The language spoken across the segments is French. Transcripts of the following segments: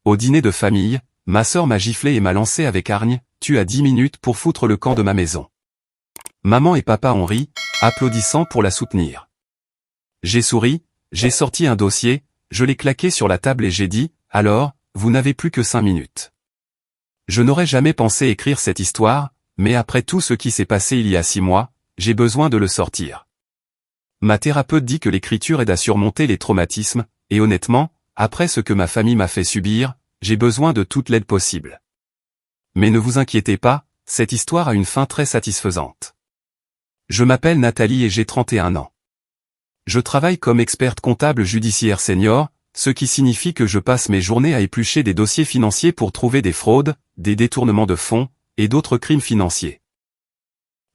Au dîner de famille, ma sœur m'a giflé et m'a lancé avec hargne, tu as 10 minutes pour foutre le camp de ma maison. Maman et papa ont ri, applaudissant pour la soutenir. J'ai souri, j'ai sorti un dossier, je l'ai claqué sur la table et j'ai dit, alors, vous n'avez plus que 5 minutes. Je n'aurais jamais pensé écrire cette histoire, mais après tout ce qui s'est passé il y a 6 mois, j'ai besoin de le sortir. Ma thérapeute dit que l'écriture aide à surmonter les traumatismes, et honnêtement, après ce que ma famille m'a fait subir, j'ai besoin de toute l'aide possible. Mais ne vous inquiétez pas, cette histoire a une fin très satisfaisante. Je m'appelle Nathalie et j'ai 31 ans. Je travaille comme experte comptable judiciaire senior, ce qui signifie que je passe mes journées à éplucher des dossiers financiers pour trouver des fraudes, des détournements de fonds, et d'autres crimes financiers.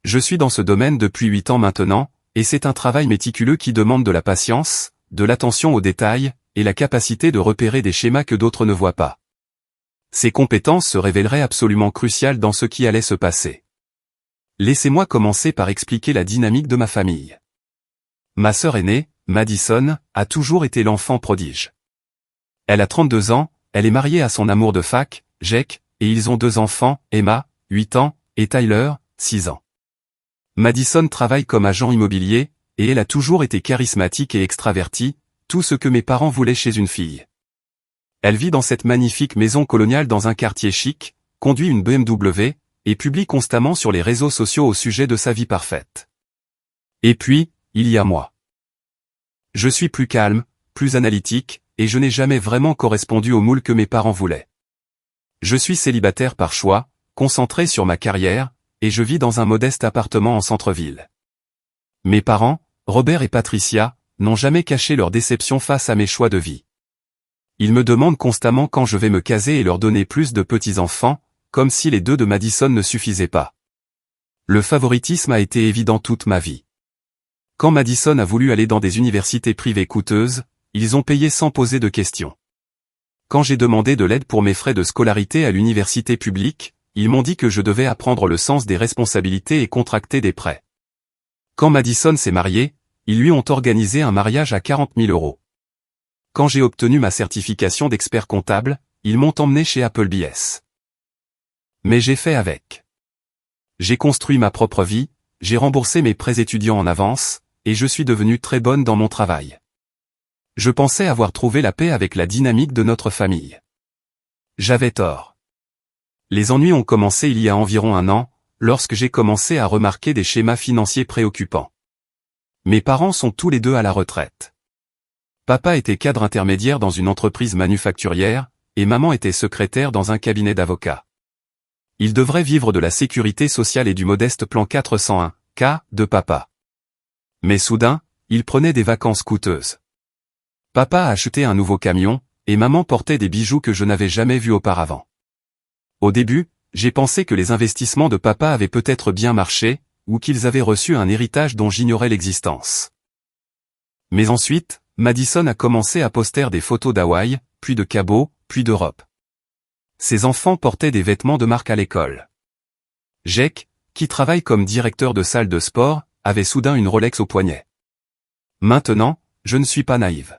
Je suis dans ce domaine depuis 8 ans maintenant, et c'est un travail méticuleux qui demande de la patience, de l'attention aux détails, et la capacité de repérer des schémas que d'autres ne voient pas. Ces compétences se révéleraient absolument cruciales dans ce qui allait se passer. Laissez-moi commencer par expliquer la dynamique de ma famille. Ma sœur aînée, Madison, a toujours été l'enfant prodige. Elle a 32 ans, elle est mariée à son amour de fac, Jake, et ils ont 2 enfants, Emma, 8 ans, et Tyler, 6 ans. Madison travaille comme agent immobilier, et elle a toujours été charismatique et extravertie, tout ce que mes parents voulaient chez une fille. Elle vit dans cette magnifique maison coloniale dans un quartier chic, conduit une BMW, et publie constamment sur les réseaux sociaux au sujet de sa vie parfaite. Et puis, il y a moi. Je suis plus calme, plus analytique, et je n'ai jamais vraiment correspondu au moule que mes parents voulaient. Je suis célibataire par choix, concentré sur ma carrière, et je vis dans un modeste appartement en centre-ville. Mes parents, Robert et Patricia, n'ont jamais caché leur déception face à mes choix de vie. Ils me demandent constamment quand je vais me caser et leur donner plus de petits-enfants, comme si les 2 de Madison ne suffisaient pas. Le favoritisme a été évident toute ma vie. Quand Madison a voulu aller dans des universités privées coûteuses, ils ont payé sans poser de questions. Quand j'ai demandé de l'aide pour mes frais de scolarité à l'université publique, ils m'ont dit que je devais apprendre le sens des responsabilités et contracter des prêts. Quand Madison s'est mariée, ils lui ont organisé un mariage à 40 000 €. Quand j'ai obtenu ma certification d'expert comptable, ils m'ont emmené chez Applebee's. Mais j'ai fait avec. J'ai construit ma propre vie, j'ai remboursé mes prêts étudiants en avance, et je suis devenue très bonne dans mon travail. Je pensais avoir trouvé la paix avec la dynamique de notre famille. J'avais tort. Les ennuis ont commencé il y a environ 1 an, lorsque j'ai commencé à remarquer des schémas financiers préoccupants. Mes parents sont tous les 2 à la retraite. Papa était cadre intermédiaire dans une entreprise manufacturière, et maman était secrétaire dans un cabinet d'avocats. Ils devraient vivre de la sécurité sociale et du modeste plan 401K de papa. Mais soudain, ils prenaient des vacances coûteuses. Papa a acheté un nouveau camion, et maman portait des bijoux que je n'avais jamais vus auparavant. Au début, j'ai pensé que les investissements de papa avaient peut-être bien marché, ou qu'ils avaient reçu un héritage dont j'ignorais l'existence. Mais ensuite, Madison a commencé à poster des photos d'Hawaï, puis de Cabo, puis d'Europe. Ses enfants portaient des vêtements de marque à l'école. Jake, qui travaille comme directeur de salle de sport, avait soudain une Rolex au poignet. Maintenant, je ne suis pas naïve.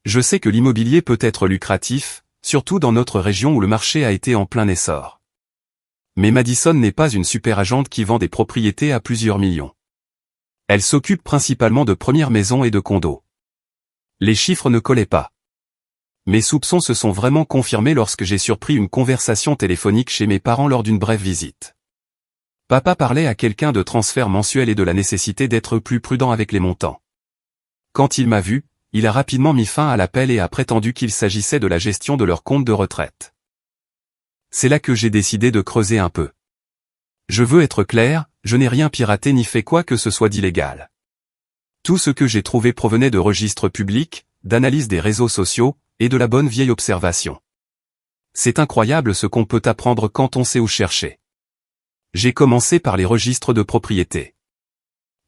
Je sais que l'immobilier peut être lucratif, surtout dans notre région où le marché a été en plein essor. Mais Madison n'est pas une super agente qui vend des propriétés à plusieurs millions. Elle s'occupe principalement de premières maisons et de condos. Les chiffres ne collaient pas. Mes soupçons se sont vraiment confirmés lorsque j'ai surpris une conversation téléphonique chez mes parents lors d'une brève visite. Papa parlait à quelqu'un de transfert mensuel et de la nécessité d'être plus prudent avec les montants. Quand il m'a vu, il a rapidement mis fin à l'appel et a prétendu qu'il s'agissait de la gestion de leur compte de retraite. C'est là que j'ai décidé de creuser un peu. Je veux être clair, je n'ai rien piraté ni fait quoi que ce soit d'illégal. Tout ce que j'ai trouvé provenait de registres publics, d'analyse des réseaux sociaux, et de la bonne vieille observation. C'est incroyable ce qu'on peut apprendre quand on sait où chercher. J'ai commencé par les registres de propriété.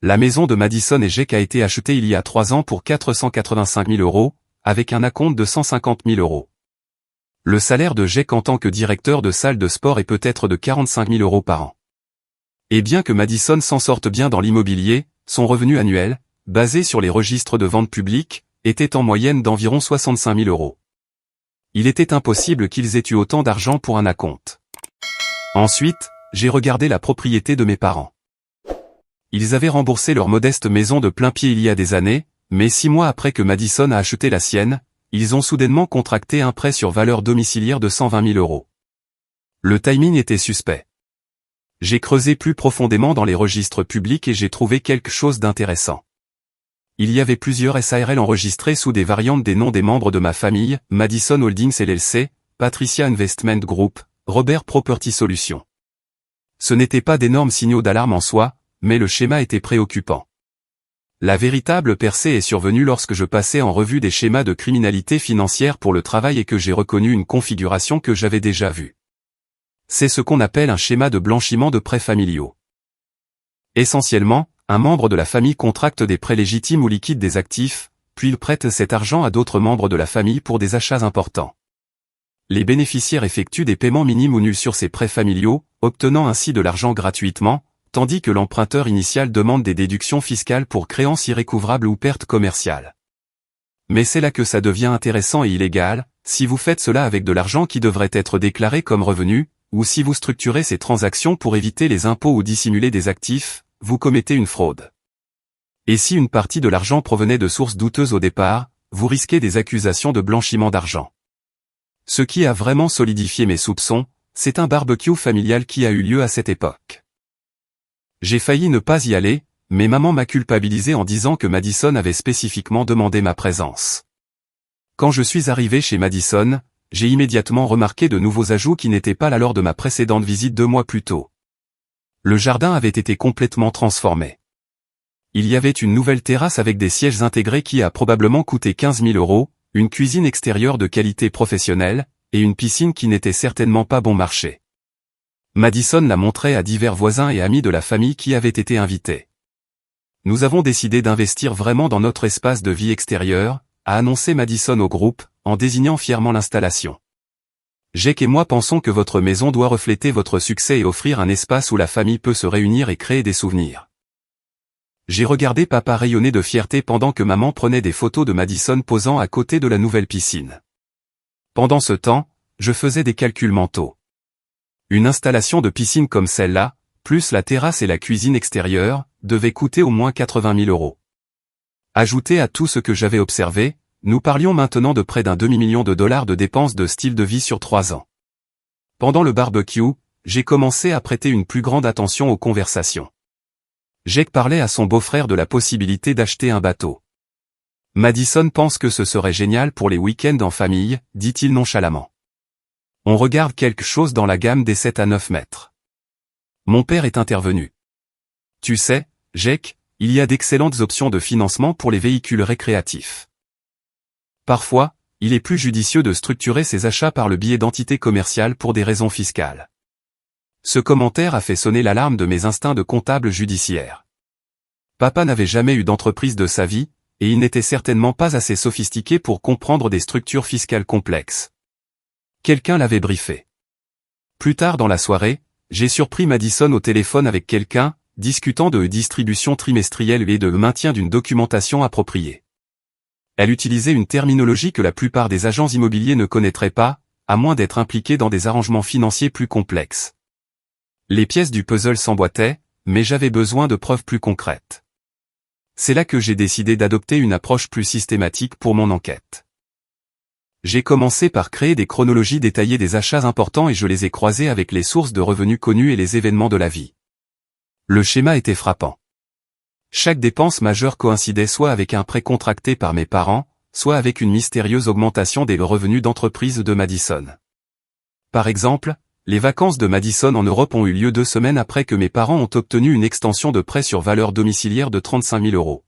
La maison de Madison et Jake a été achetée il y a 3 ans pour 485 000 €, avec un acompte de 150 000 €. Le salaire de Jake en tant que directeur de salle de sport est peut-être de 45 000 € par an. Et bien que Madison s'en sorte bien dans l'immobilier, son revenu annuel, basé sur les registres de vente publique, était en moyenne d'environ 65 000 €. Il était impossible qu'ils aient eu autant d'argent pour un acompte. Ensuite, j'ai regardé la propriété de mes parents. Ils avaient remboursé leur modeste maison de plein pied il y a des années, mais 6 mois après que Madison a acheté la sienne, ils ont soudainement contracté un prêt sur valeur domiciliaire de 120 000 euros. Le timing était suspect. J'ai creusé plus profondément dans les registres publics et j'ai trouvé quelque chose d'intéressant. Il y avait plusieurs SARL enregistrés sous des variantes des noms des membres de ma famille, Madison Holdings LLC, Patricia Investment Group, Robert Property Solutions. Ce n'étaient pas d'énormes signaux d'alarme en soi, mais le schéma était préoccupant. La véritable percée est survenue lorsque je passais en revue des schémas de criminalité financière pour le travail et que j'ai reconnu une configuration que j'avais déjà vue. C'est ce qu'on appelle un schéma de blanchiment de prêts familiaux. Essentiellement, un membre de la famille contracte des prêts légitimes ou liquide des actifs, puis il prête cet argent à d'autres membres de la famille pour des achats importants. Les bénéficiaires effectuent des paiements minimes ou nuls sur ces prêts familiaux, obtenant ainsi de l'argent gratuitement, tandis que l'emprunteur initial demande des déductions fiscales pour créances irrécouvrables ou pertes commerciales. Mais c'est là que ça devient intéressant et illégal, si vous faites cela avec de l'argent qui devrait être déclaré comme revenu, ou si vous structurez ces transactions pour éviter les impôts ou dissimuler des actifs, vous commettez une fraude. Et si une partie de l'argent provenait de sources douteuses au départ, vous risquez des accusations de blanchiment d'argent. Ce qui a vraiment solidifié mes soupçons, c'est un barbecue familial qui a eu lieu à cette époque. J'ai failli ne pas y aller, mais maman m'a culpabilisé en disant que Madison avait spécifiquement demandé ma présence. Quand je suis arrivé chez Madison, j'ai immédiatement remarqué de nouveaux ajouts qui n'étaient pas là lors de ma précédente visite 2 mois plus tôt. Le jardin avait été complètement transformé. Il y avait une nouvelle terrasse avec des sièges intégrés qui a probablement coûté 15 000 euros, une cuisine extérieure de qualité professionnelle, et une piscine qui n'était certainement pas bon marché. Madison l'a montré à divers voisins et amis de la famille qui avaient été invités. Nous avons décidé d'investir vraiment dans notre espace de vie extérieur, a annoncé Madison au groupe, en désignant fièrement l'installation. Jake et moi pensons que votre maison doit refléter votre succès et offrir un espace où la famille peut se réunir et créer des souvenirs. J'ai regardé papa rayonner de fierté pendant que maman prenait des photos de Madison posant à côté de la nouvelle piscine. Pendant ce temps, je faisais des calculs mentaux. Une installation de piscine comme celle-là, plus la terrasse et la cuisine extérieure, devait coûter au moins 80 000 euros. Ajouté à tout ce que j'avais observé, nous parlions maintenant de près d'un demi-million de dollars de dépenses de style de vie sur 3 ans. Pendant le barbecue, j'ai commencé à prêter une plus grande attention aux conversations. Jake parlait à son beau-frère de la possibilité d'acheter un bateau. Madison pense que ce serait génial pour les week-ends en famille, dit-il nonchalamment. On regarde quelque chose dans la gamme des 7 à 9 mètres. Mon père est intervenu. Tu sais, Jake, il y a d'excellentes options de financement pour les véhicules récréatifs. Parfois, il est plus judicieux de structurer ses achats par le biais d'entités commerciales pour des raisons fiscales. Ce commentaire a fait sonner l'alarme de mes instincts de comptable judiciaire. Papa n'avait jamais eu d'entreprise de sa vie, et il n'était certainement pas assez sophistiqué pour comprendre des structures fiscales complexes. Quelqu'un l'avait briefé. Plus tard dans la soirée, j'ai surpris Madison au téléphone avec quelqu'un, discutant de distribution trimestrielle et de maintien d'une documentation appropriée. Elle utilisait une terminologie que la plupart des agents immobiliers ne connaîtraient pas, à moins d'être impliqués dans des arrangements financiers plus complexes. Les pièces du puzzle s'emboîtaient, mais j'avais besoin de preuves plus concrètes. C'est là que j'ai décidé d'adopter une approche plus systématique pour mon enquête. J'ai commencé par créer des chronologies détaillées des achats importants et je les ai croisées avec les sources de revenus connues et les événements de la vie. Le schéma était frappant. Chaque dépense majeure coïncidait soit avec un prêt contracté par mes parents, soit avec une mystérieuse augmentation des revenus d'entreprise de Madison. Par exemple, les vacances de Madison en Europe ont eu lieu 2 semaines après que mes parents ont obtenu une extension de prêt sur valeur domiciliaire de 35 000 euros.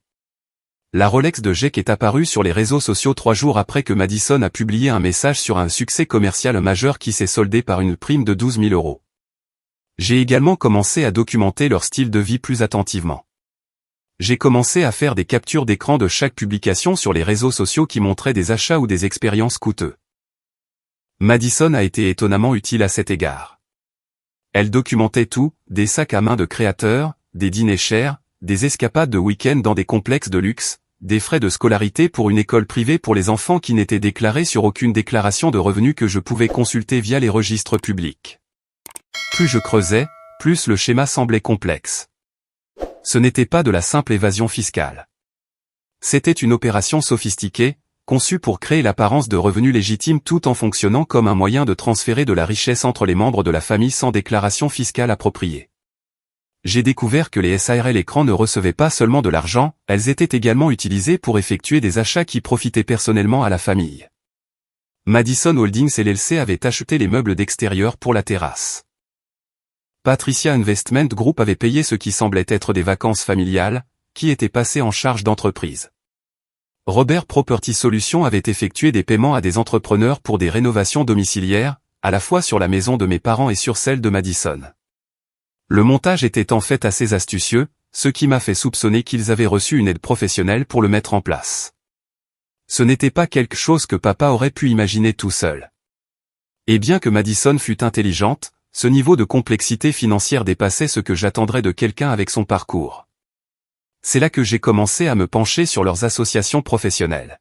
La Rolex de Jake est apparue sur les réseaux sociaux 3 jours après que Madison a publié un message sur un succès commercial majeur qui s'est soldé par une prime de 12 000 euros. J'ai également commencé à documenter leur style de vie plus attentivement. J'ai commencé à faire des captures d'écran de chaque publication sur les réseaux sociaux qui montraient des achats ou des expériences coûteuses. Madison a été étonnamment utile à cet égard. Elle documentait tout, des sacs à main de créateurs, des dîners chers, des escapades de week-end dans des complexes de luxe, des frais de scolarité pour une école privée pour les enfants qui n'étaient déclarés sur aucune déclaration de revenus que je pouvais consulter via les registres publics. Plus je creusais, plus le schéma semblait complexe. Ce n'était pas de la simple évasion fiscale. C'était une opération sophistiquée, conçue pour créer l'apparence de revenus légitimes tout en fonctionnant comme un moyen de transférer de la richesse entre les membres de la famille sans déclaration fiscale appropriée. J'ai découvert que les SARL écrans ne recevaient pas seulement de l'argent, elles étaient également utilisées pour effectuer des achats qui profitaient personnellement à la famille. Madison Holdings LLC avait acheté les meubles d'extérieur pour la terrasse. Patricia Investment Group avait payé ce qui semblait être des vacances familiales, qui étaient passées en charge d'entreprise. Robert Property Solutions avait effectué des paiements à des entrepreneurs pour des rénovations domiciliaires, à la fois sur la maison de mes parents et sur celle de Madison. Le montage était en fait assez astucieux, ce qui m'a fait soupçonner qu'ils avaient reçu une aide professionnelle pour le mettre en place. Ce n'était pas quelque chose que papa aurait pu imaginer tout seul. Et bien que Madison fût intelligente, ce niveau de complexité financière dépassait ce que j'attendrais de quelqu'un avec son parcours. C'est là que j'ai commencé à me pencher sur leurs associations professionnelles.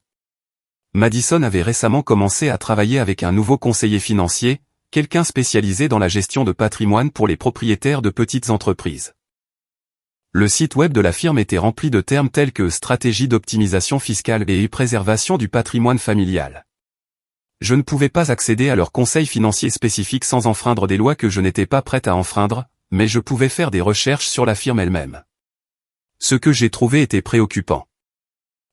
Madison avait récemment commencé à travailler avec un nouveau conseiller financier, quelqu'un spécialisé dans la gestion de patrimoine pour les propriétaires de petites entreprises. Le site web de la firme était rempli de termes tels que stratégie d'optimisation fiscale et préservation du patrimoine familial. Je ne pouvais pas accéder à leurs conseils financiers spécifiques sans enfreindre des lois que je n'étais pas prête à enfreindre, mais je pouvais faire des recherches sur la firme elle-même. Ce que j'ai trouvé était préoccupant.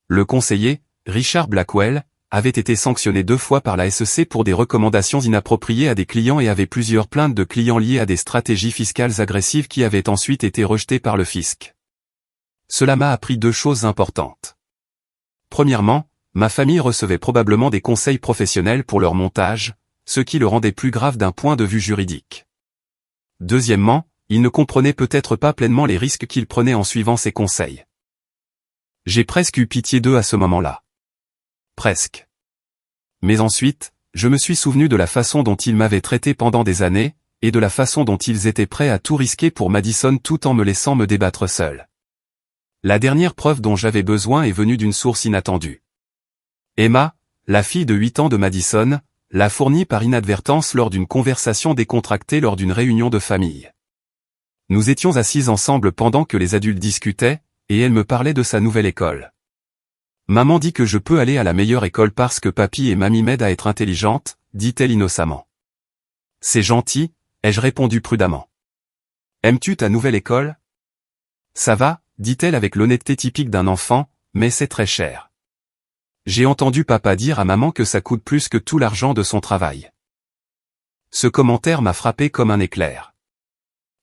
Le conseiller, Richard Blackwell, avait été sanctionné 2 fois par la SEC pour des recommandations inappropriées à des clients et avait plusieurs plaintes de clients liées à des stratégies fiscales agressives qui avaient ensuite été rejetées par le fisc. Cela m'a appris 2 choses importantes. Premièrement, ma famille recevait probablement des conseils professionnels pour leur montage, ce qui le rendait plus grave d'un point de vue juridique. Deuxièmement, ils ne comprenaient peut-être pas pleinement les risques qu'ils prenaient en suivant ces conseils. J'ai presque eu pitié d'eux à ce moment-là. Presque. Mais ensuite, je me suis souvenu de la façon dont ils m'avaient traité pendant des années, et de la façon dont ils étaient prêts à tout risquer pour Madison tout en me laissant me débattre seul. La dernière preuve dont j'avais besoin est venue d'une source inattendue. Emma, la fille de 8 ans de Madison, l'a fournie par inadvertance lors d'une conversation décontractée lors d'une réunion de famille. Nous étions assis ensemble pendant que les adultes discutaient, et elle me parlait de sa nouvelle école. Maman dit que je peux aller à la meilleure école parce que papy et mamie m'aident à être intelligente, dit-elle innocemment. C'est gentil, ai-je répondu prudemment. Aimes-tu ta nouvelle école? Ça va, dit-elle avec l'honnêteté typique d'un enfant, mais c'est très cher. J'ai entendu papa dire à maman que ça coûte plus que tout l'argent de son travail. Ce commentaire m'a frappé comme un éclair.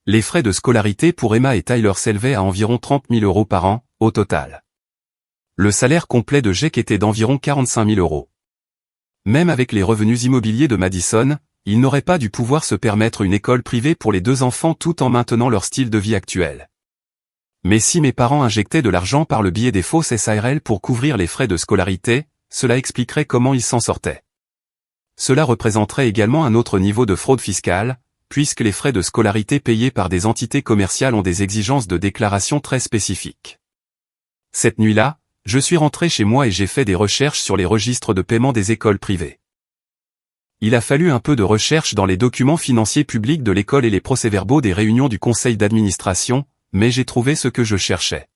Les frais de scolarité pour Emma et Tyler s'élevaient à environ 30 000 € par an, au total. Le salaire complet de Jake était d'environ 45 000 €. Même avec les revenus immobiliers de Madison, ils n'auraient pas dû pouvoir se permettre une école privée pour les 2 enfants tout en maintenant leur style de vie actuel. Mais si mes parents injectaient de l'argent par le biais des fausses SARL pour couvrir les frais de scolarité, cela expliquerait comment ils s'en sortaient. Cela représenterait également un autre niveau de fraude fiscale, puisque les frais de scolarité payés par des entités commerciales ont des exigences de déclaration très spécifiques. Cette nuit-là, je suis rentré chez moi et j'ai fait des recherches sur les registres de paiement des écoles privées. Il a fallu un peu de recherche dans les documents financiers publics de l'école et les procès-verbaux des réunions du conseil d'administration, mais j'ai trouvé ce que je cherchais.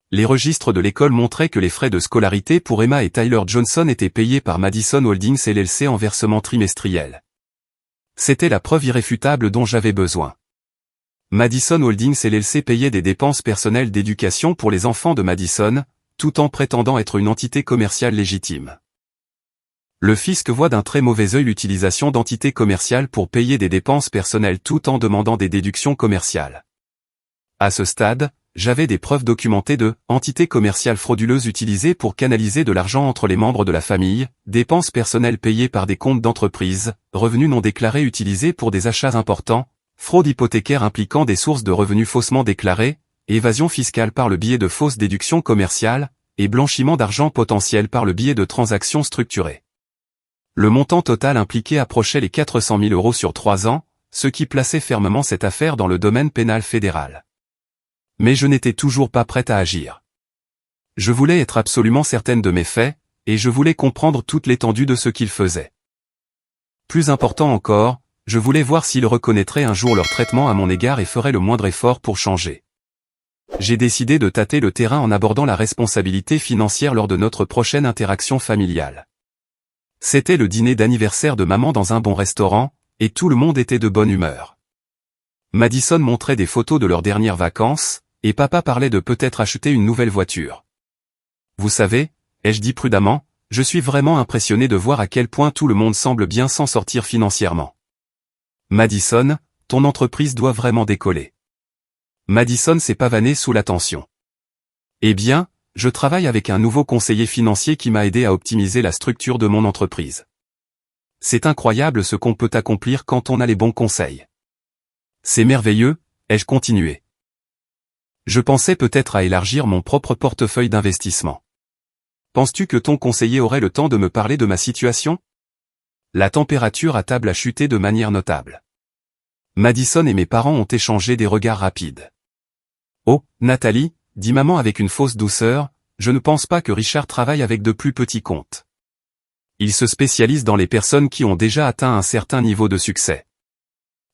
Les registres de l'école montraient que les frais de scolarité pour Emma et Tyler Johnson étaient payés par Madison Holdings LLC en versement trimestriel. C'était la preuve irréfutable dont j'avais besoin. Madison Holdings LLC payait des dépenses personnelles d'éducation pour les enfants de Madison, tout en prétendant être une entité commerciale légitime. Le fisc voit d'un très mauvais œil l'utilisation d'entités commerciales pour payer des dépenses personnelles tout en demandant des déductions commerciales. À ce stade, j'avais des preuves documentées de entités commerciales frauduleuses utilisées pour canaliser de l'argent entre les membres de la famille, dépenses personnelles payées par des comptes d'entreprise, revenus non déclarés utilisés pour des achats importants, fraude hypothécaire impliquant des sources de revenus faussement déclarées, évasion fiscale par le biais de fausses déductions commerciales, et blanchiment d'argent potentiel par le biais de transactions structurées. Le montant total impliqué approchait les 400 000 € sur 3 ans, ce qui plaçait fermement cette affaire dans le domaine pénal fédéral. Mais je n'étais toujours pas prête à agir. Je voulais être absolument certaine de mes faits, et je voulais comprendre toute l'étendue de ce qu'ils faisaient. Plus important encore, je voulais voir s'ils reconnaîtraient un jour leur traitement à mon égard et feraient le moindre effort pour changer. J'ai décidé de tâter le terrain en abordant la responsabilité financière lors de notre prochaine interaction familiale. C'était le dîner d'anniversaire de maman dans un bon restaurant, et tout le monde était de bonne humeur. Madison montrait des photos de leurs dernières vacances, et papa parlait de peut-être acheter une nouvelle voiture. Vous savez, ai-je dit prudemment, je suis vraiment impressionné de voir à quel point tout le monde semble bien s'en sortir financièrement. Madison, ton entreprise doit vraiment décoller. Madison s'est pavanée sous la tension. Eh bien, je travaille avec un nouveau conseiller financier qui m'a aidé à optimiser la structure de mon entreprise. C'est incroyable ce qu'on peut accomplir quand on a les bons conseils. C'est merveilleux, ai-je continué. Je pensais peut-être à élargir mon propre portefeuille d'investissement. Penses-tu que ton conseiller aurait le temps de me parler de ma situation? La température à table a chuté de manière notable. Madison et mes parents ont échangé des regards rapides. Oh, Nathalie, dit maman avec une fausse douceur, je ne pense pas que Richard travaille avec de plus petits comptes. Il se spécialise dans les personnes qui ont déjà atteint un certain niveau de succès.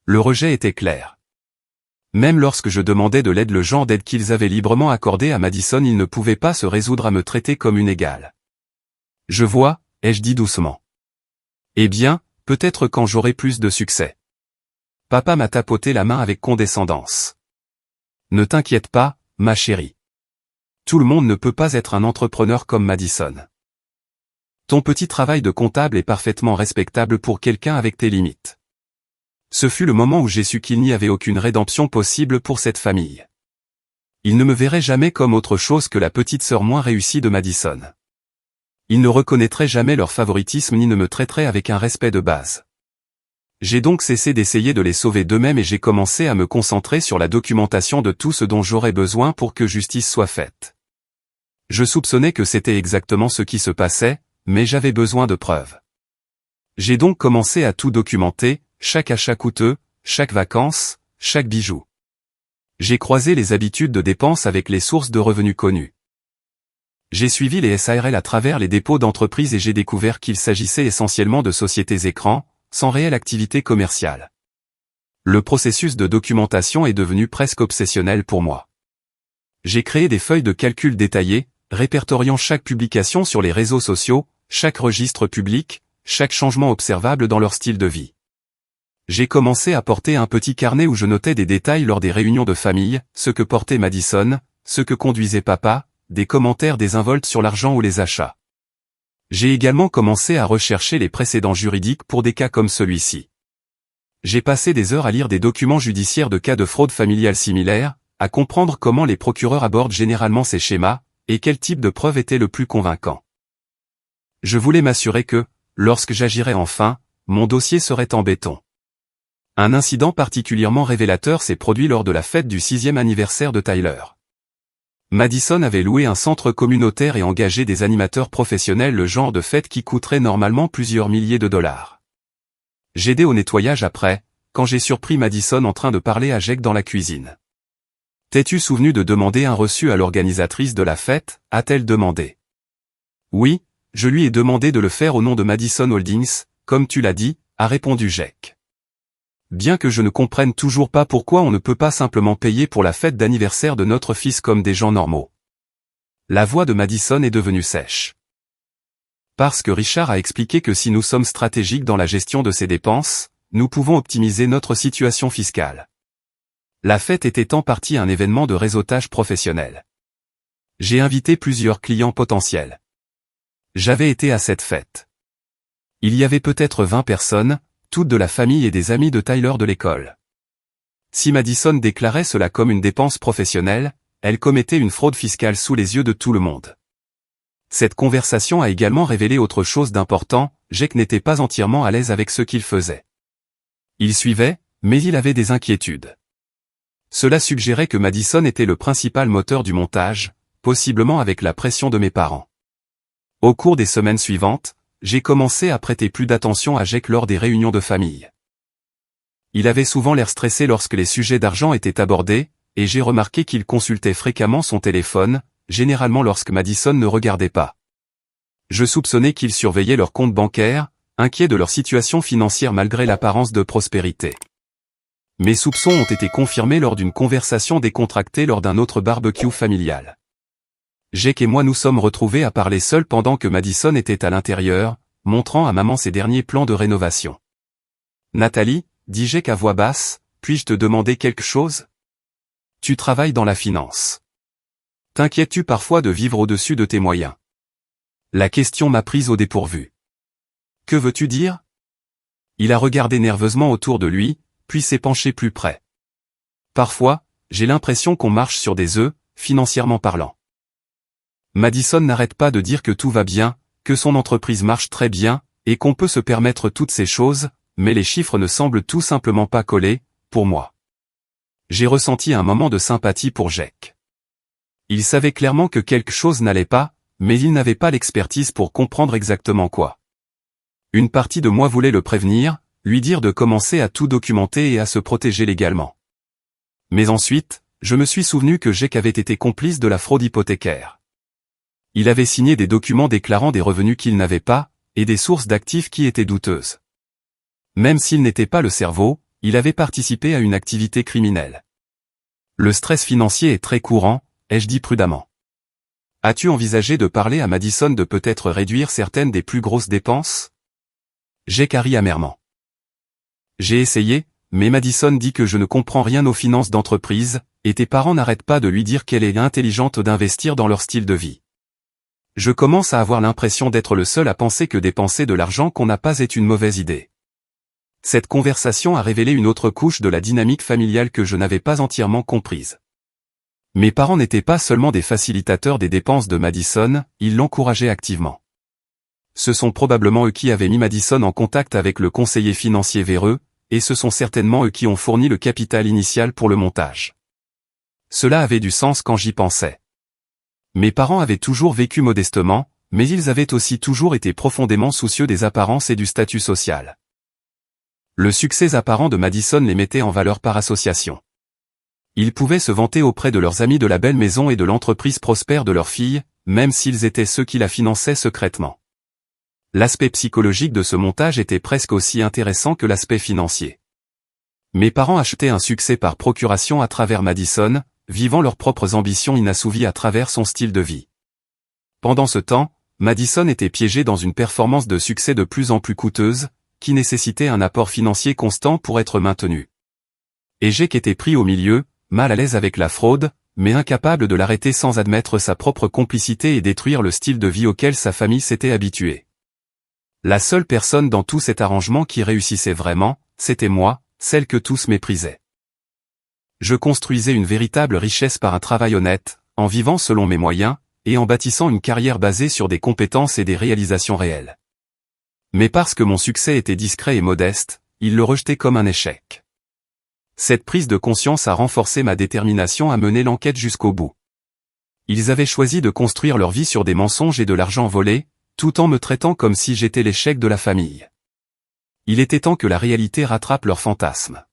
Le rejet était clair. Même lorsque je demandais de l'aide, le genre d'aide qu'ils avaient librement accordé à Madison, ils ne pouvaient pas se résoudre à me traiter comme une égale. Je vois, ai-je dit doucement. Eh bien, peut-être quand j'aurai plus de succès. Papa m'a tapoté la main avec condescendance. Ne t'inquiète pas, ma chérie. Tout le monde ne peut pas être un entrepreneur comme Madison. Ton petit travail de comptable est parfaitement respectable pour quelqu'un avec tes limites. Ce fut le moment où j'ai su qu'il n'y avait aucune rédemption possible pour cette famille. Ils ne me verraient jamais comme autre chose que la petite sœur moins réussie de Madison. Ils ne reconnaîtraient jamais leur favoritisme ni ne me traiteraient avec un respect de base. J'ai donc cessé d'essayer de les sauver d'eux-mêmes et j'ai commencé à me concentrer sur la documentation de tout ce dont j'aurais besoin pour que justice soit faite. Je soupçonnais que c'était exactement ce qui se passait, mais j'avais besoin de preuves. J'ai donc commencé à tout documenter, chaque achat coûteux, chaque vacance, chaque bijou. J'ai croisé les habitudes de dépenses avec les sources de revenus connues. J'ai suivi les SARL à travers les dépôts d'entreprises et j'ai découvert qu'il s'agissait essentiellement de sociétés écrans, sans réelle activité commerciale. Le processus de documentation est devenu presque obsessionnel pour moi. J'ai créé des feuilles de calcul détaillées, répertoriant chaque publication sur les réseaux sociaux, chaque registre public, chaque changement observable dans leur style de vie. J'ai commencé à porter un petit carnet où je notais des détails lors des réunions de famille, ce que portait Madison, ce que conduisait papa, des commentaires désinvoltes sur l'argent ou les achats. J'ai également commencé à rechercher les précédents juridiques pour des cas comme celui-ci. J'ai passé des heures à lire des documents judiciaires de cas de fraude familiale similaires, à comprendre comment les procureurs abordent généralement ces schémas, et quel type de preuve était le plus convaincant. Je voulais m'assurer que, lorsque j'agirais enfin, mon dossier serait en béton. Un incident particulièrement révélateur s'est produit lors de la fête du 6e anniversaire de Tyler. Madison avait loué un centre communautaire et engagé des animateurs professionnels, le genre de fête qui coûterait normalement plusieurs milliers de dollars. J'aidais au nettoyage après, quand j'ai surpris Madison en train de parler à Jake dans la cuisine. « T'es-tu souvenu de demander un reçu à l'organisatrice de la fête ?» a-t-elle demandé. « Oui, je lui ai demandé de le faire au nom de Madison Holdings, comme tu l'as dit, » a répondu Jake. Bien que je ne comprenne toujours pas pourquoi on ne peut pas simplement payer pour la fête d'anniversaire de notre fils comme des gens normaux. La voix de Madison est devenue sèche. Parce que Richard a expliqué que si nous sommes stratégiques dans la gestion de ces dépenses, nous pouvons optimiser notre situation fiscale. La fête était en partie un événement de réseautage professionnel. J'ai invité plusieurs clients potentiels. J'avais été à cette fête. Il y avait peut-être 20 personnes, toutes de la famille et des amis de Tyler de l'école. Si Madison déclarait cela comme une dépense professionnelle, elle commettait une fraude fiscale sous les yeux de tout le monde. Cette conversation a également révélé autre chose d'important, Jake n'était pas entièrement à l'aise avec ce qu'il faisait. Il suivait, mais il avait des inquiétudes. Cela suggérait que Madison était le principal moteur du montage, possiblement avec la pression de mes parents. Au cours des semaines suivantes, j'ai commencé à prêter plus d'attention à Jake lors des réunions de famille. Il avait souvent l'air stressé lorsque les sujets d'argent étaient abordés, et j'ai remarqué qu'il consultait fréquemment son téléphone, généralement lorsque Madison ne regardait pas. Je soupçonnais qu'ils surveillaient leur compte bancaire, inquiets de leur situation financière malgré l'apparence de prospérité. Mes soupçons ont été confirmés lors d'une conversation décontractée lors d'un autre barbecue familial. Jake et moi nous sommes retrouvés à parler seuls pendant que Madison était à l'intérieur, montrant à maman ses derniers plans de rénovation. « Nathalie, dit Jake à voix basse, puis-je te demander quelque chose ? Tu travailles dans la finance. T'inquiètes-tu parfois de vivre au-dessus de tes moyens ? La question m'a prise au dépourvu. Que veux-tu dire ? Il a regardé nerveusement autour de lui, puis s'est penché plus près. Parfois, j'ai l'impression qu'on marche sur des œufs, financièrement parlant. Madison n'arrête pas de dire que tout va bien, que son entreprise marche très bien, et qu'on peut se permettre toutes ces choses, mais les chiffres ne semblent tout simplement pas coller, pour moi. J'ai ressenti un moment de sympathie pour Jake. Il savait clairement que quelque chose n'allait pas, mais il n'avait pas l'expertise pour comprendre exactement quoi. Une partie de moi voulait le prévenir, lui dire de commencer à tout documenter et à se protéger légalement. Mais ensuite, je me suis souvenu que Jake avait été complice de la fraude hypothécaire. Il avait signé des documents déclarant des revenus qu'il n'avait pas, et des sources d'actifs qui étaient douteuses. Même s'il n'était pas le cerveau, il avait participé à une activité criminelle. Le stress financier est très courant, ai-je dit prudemment. As-tu envisagé de parler à Madison de peut-être réduire certaines des plus grosses dépenses ? Jake a ri amèrement. J'ai essayé, mais Madison dit que je ne comprends rien aux finances d'entreprise, et tes parents n'arrêtent pas de lui dire qu'elle est intelligente d'investir dans leur style de vie. Je commence à avoir l'impression d'être le seul à penser que dépenser de l'argent qu'on n'a pas est une mauvaise idée. Cette conversation a révélé une autre couche de la dynamique familiale que je n'avais pas entièrement comprise. Mes parents n'étaient pas seulement des facilitateurs des dépenses de Madison, ils l'encourageaient activement. Ce sont probablement eux qui avaient mis Madison en contact avec le conseiller financier véreux, et ce sont certainement eux qui ont fourni le capital initial pour le montage. Cela avait du sens quand j'y pensais. Mes parents avaient toujours vécu modestement, mais ils avaient aussi toujours été profondément soucieux des apparences et du statut social. Le succès apparent de Madison les mettait en valeur par association. Ils pouvaient se vanter auprès de leurs amis de la belle maison et de l'entreprise prospère de leur fille, même s'ils étaient ceux qui la finançaient secrètement. L'aspect psychologique de ce montage était presque aussi intéressant que l'aspect financier. Mes parents achetaient un succès par procuration à travers Madison, vivant leurs propres ambitions inassouvies à travers son style de vie. Pendant ce temps, Madison était piégé dans une performance de succès de plus en plus coûteuse, qui nécessitait un apport financier constant pour être maintenu. Et Jake était pris au milieu, mal à l'aise avec la fraude, mais incapable de l'arrêter sans admettre sa propre complicité et détruire le style de vie auquel sa famille s'était habituée. La seule personne dans tout cet arrangement qui réussissait vraiment, c'était moi, celle que tous méprisaient. Je construisais une véritable richesse par un travail honnête, en vivant selon mes moyens, et en bâtissant une carrière basée sur des compétences et des réalisations réelles. Mais parce que mon succès était discret et modeste, ils le rejetaient comme un échec. Cette prise de conscience a renforcé ma détermination à mener l'enquête jusqu'au bout. Ils avaient choisi de construire leur vie sur des mensonges et de l'argent volé, tout en me traitant comme si j'étais l'échec de la famille. Il était temps que la réalité rattrape leurs fantasmes.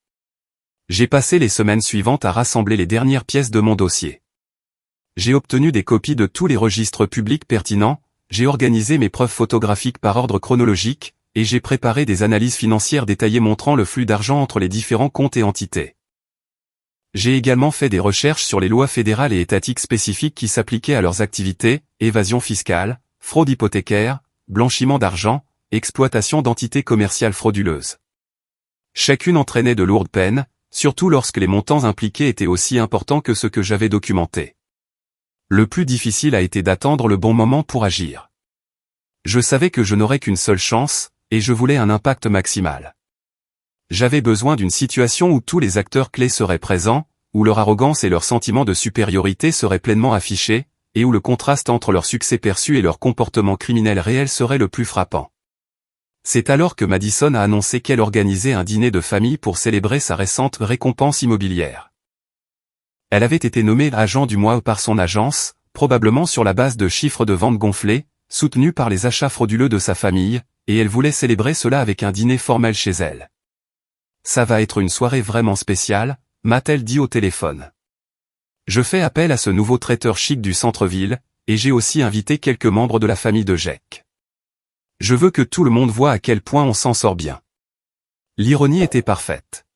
J'ai passé les semaines suivantes à rassembler les dernières pièces de mon dossier. J'ai obtenu des copies de tous les registres publics pertinents, j'ai organisé mes preuves photographiques par ordre chronologique, et j'ai préparé des analyses financières détaillées montrant le flux d'argent entre les différents comptes et entités. J'ai également fait des recherches sur les lois fédérales et étatiques spécifiques qui s'appliquaient à leurs activités, évasion fiscale, fraude hypothécaire, blanchiment d'argent, exploitation d'entités commerciales frauduleuses. Chacune entraînait de lourdes peines, surtout lorsque les montants impliqués étaient aussi importants que ceux que j'avais documentés. Le plus difficile a été d'attendre le bon moment pour agir. Je savais que je n'aurais qu'une seule chance, et je voulais un impact maximal. J'avais besoin d'une situation où tous les acteurs clés seraient présents, où leur arrogance et leur sentiment de supériorité seraient pleinement affichés, et où le contraste entre leur succès perçu et leur comportement criminel réel serait le plus frappant. C'est alors que Madison a annoncé qu'elle organisait un dîner de famille pour célébrer sa récente récompense immobilière. Elle avait été nommée agent du mois par son agence, probablement sur la base de chiffres de vente gonflés, soutenus par les achats frauduleux de sa famille, et elle voulait célébrer cela avec un dîner formel chez elle. Ça va être une soirée vraiment spéciale, m'a-t-elle dit au téléphone. Je fais appel à ce nouveau traiteur chic du centre-ville, et j'ai aussi invité quelques membres de la famille de Jack. Je veux que tout le monde voie à quel point on s'en sort bien. L'ironie était parfaite.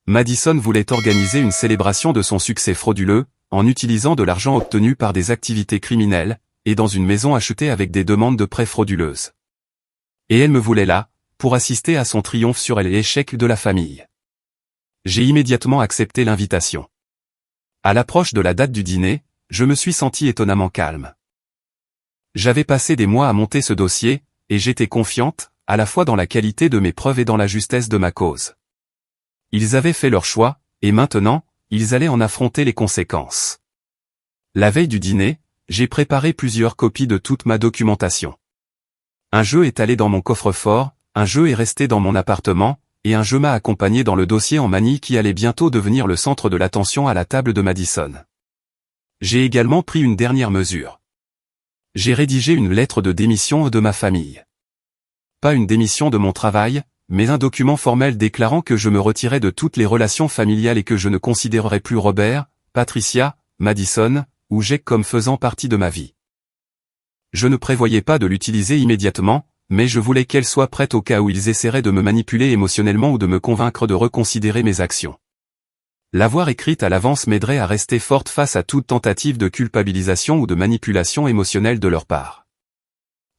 Madison voulait organiser une célébration de son succès frauduleux, en utilisant de l'argent obtenu par des activités criminelles, et dans une maison achetée avec des demandes de prêts frauduleuses. Et elle me voulait là, pour assister à son triomphe sur l'échec de la famille. J'ai immédiatement accepté l'invitation. À l'approche de la date du dîner, je me suis senti étonnamment calme. J'avais passé des mois à monter ce dossier, et j'étais confiante, à la fois dans la qualité de mes preuves et dans la justesse de ma cause. Ils avaient fait leur choix, et maintenant, ils allaient en affronter les conséquences. La veille du dîner, j'ai préparé plusieurs copies de toute ma documentation. Un jeu est allé dans mon coffre-fort, un jeu est resté dans mon appartement, et un jeu m'a accompagné dans le dossier en manille qui allait bientôt devenir le centre de l'attention à la table de Madison. J'ai également pris une dernière mesure. J'ai rédigé une lettre de démission de ma famille. Pas une démission de mon travail, mais un document formel déclarant que je me retirais de toutes les relations familiales et que je ne considérerais plus Robert, Patricia, Madison, ou Jack comme faisant partie de ma vie. Je ne prévoyais pas de l'utiliser immédiatement, mais je voulais qu'elle soit prête au cas où ils essaieraient de me manipuler émotionnellement ou de me convaincre de reconsidérer mes actions. L'avoir écrite à l'avance m'aiderait à rester forte face à toute tentative de culpabilisation ou de manipulation émotionnelle de leur part.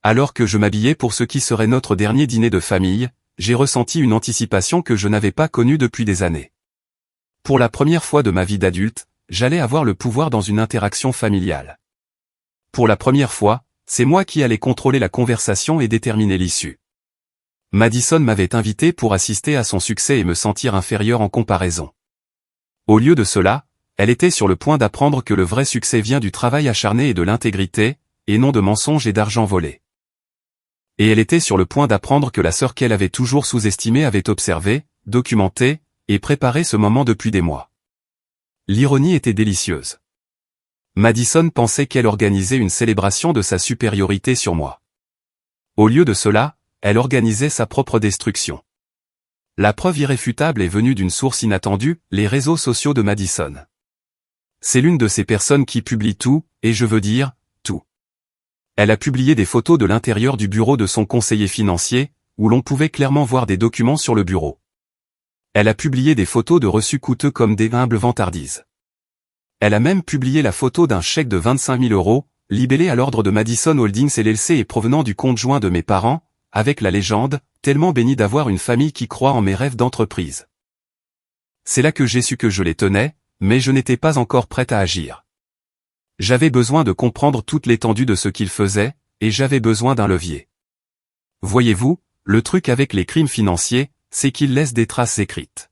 Alors que je m'habillais pour ce qui serait notre dernier dîner de famille, j'ai ressenti une anticipation que je n'avais pas connue depuis des années. Pour la première fois de ma vie d'adulte, j'allais avoir le pouvoir dans une interaction familiale. Pour la première fois, c'est moi qui allais contrôler la conversation et déterminer l'issue. Madison m'avait invité pour assister à son succès et me sentir inférieur en comparaison. Au lieu de cela, elle était sur le point d'apprendre que le vrai succès vient du travail acharné et de l'intégrité, et non de mensonges et d'argent volé. Et elle était sur le point d'apprendre que la sœur qu'elle avait toujours sous-estimée avait observé, documenté, et préparé ce moment depuis des mois. L'ironie était délicieuse. Madison pensait qu'elle organisait une célébration de sa supériorité sur moi. Au lieu de cela, elle organisait sa propre destruction. La preuve irréfutable est venue d'une source inattendue, les réseaux sociaux de Madison. C'est l'une de ces personnes qui publie tout, et je veux dire, tout. Elle a publié des photos de l'intérieur du bureau de son conseiller financier, où l'on pouvait clairement voir des documents sur le bureau. Elle a publié des photos de reçus coûteux comme des humbles vantardises. Elle a même publié la photo d'un chèque de 25 000 €, libellé à l'ordre de Madison Holdings LLC et provenant du compte joint de mes parents, avec la légende, tellement béni d'avoir une famille qui croit en mes rêves d'entreprise. C'est là que j'ai su que je les tenais, mais je n'étais pas encore prête à agir. J'avais besoin de comprendre toute l'étendue de ce qu'ils faisaient, et j'avais besoin d'un levier. Voyez-vous, le truc avec les crimes financiers, c'est qu'ils laissent des traces écrites.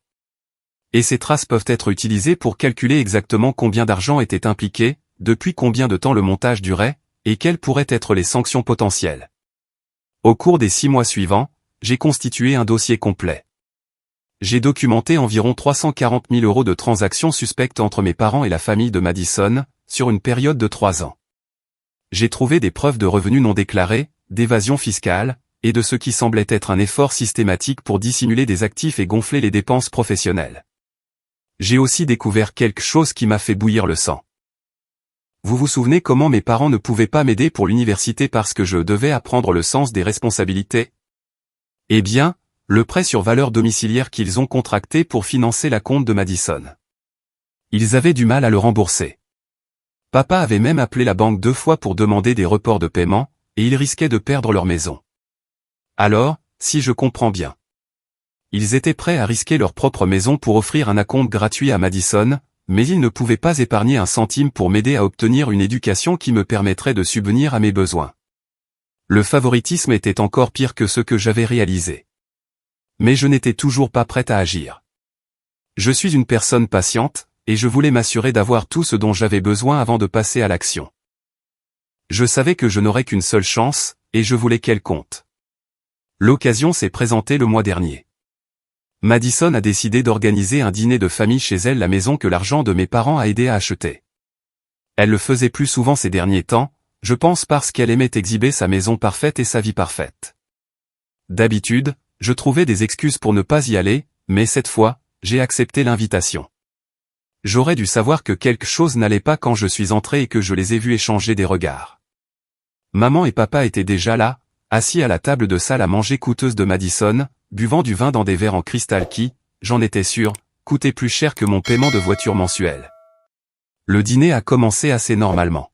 Et ces traces peuvent être utilisées pour calculer exactement combien d'argent était impliqué, depuis combien de temps le montage durait, et quelles pourraient être les sanctions potentielles. Au cours des 6 mois suivants, j'ai constitué un dossier complet. J'ai documenté environ 340 000 € de transactions suspectes entre mes parents et la famille de Madison, sur une période de 3 ans. J'ai trouvé des preuves de revenus non déclarés, d'évasion fiscale, et de ce qui semblait être un effort systématique pour dissimuler des actifs et gonfler les dépenses professionnelles. J'ai aussi découvert quelque chose qui m'a fait bouillir le sang. Vous vous souvenez comment mes parents ne pouvaient pas m'aider pour l'université parce que je devais apprendre le sens des responsabilités? Eh bien, le prêt sur valeur domiciliaire qu'ils ont contracté pour financer la compte de Madison. Ils avaient du mal à le rembourser. Papa avait même appelé la banque 2 fois pour demander des reports de paiement, et ils risquaient de perdre leur maison. Alors, si je comprends bien. Ils étaient prêts à risquer leur propre maison pour offrir un acompte gratuit à Madison, mais ils ne pouvaient pas épargner un centime pour m'aider à obtenir une éducation qui me permettrait de subvenir à mes besoins. Le favoritisme était encore pire que ce que j'avais réalisé. Mais je n'étais toujours pas prête à agir. Je suis une personne patiente, et je voulais m'assurer d'avoir tout ce dont j'avais besoin avant de passer à l'action. Je savais que je n'aurais qu'une seule chance, et je voulais qu'elle compte. L'occasion s'est présentée le mois dernier. Madison a décidé d'organiser un dîner de famille chez elle, la maison que l'argent de mes parents a aidé à acheter. Elle le faisait plus souvent ces derniers temps, je pense parce qu'elle aimait exhiber sa maison parfaite et sa vie parfaite. D'habitude, je trouvais des excuses pour ne pas y aller, mais cette fois, j'ai accepté l'invitation. J'aurais dû savoir que quelque chose n'allait pas quand je suis entré et que je les ai vus échanger des regards. Maman et papa étaient déjà là, assis à la table de salle à manger coûteuse de Madison, buvant du vin dans des verres en cristal qui, j'en étais sûr, coûtaient plus cher que mon paiement de voiture mensuel. Le dîner a commencé assez normalement.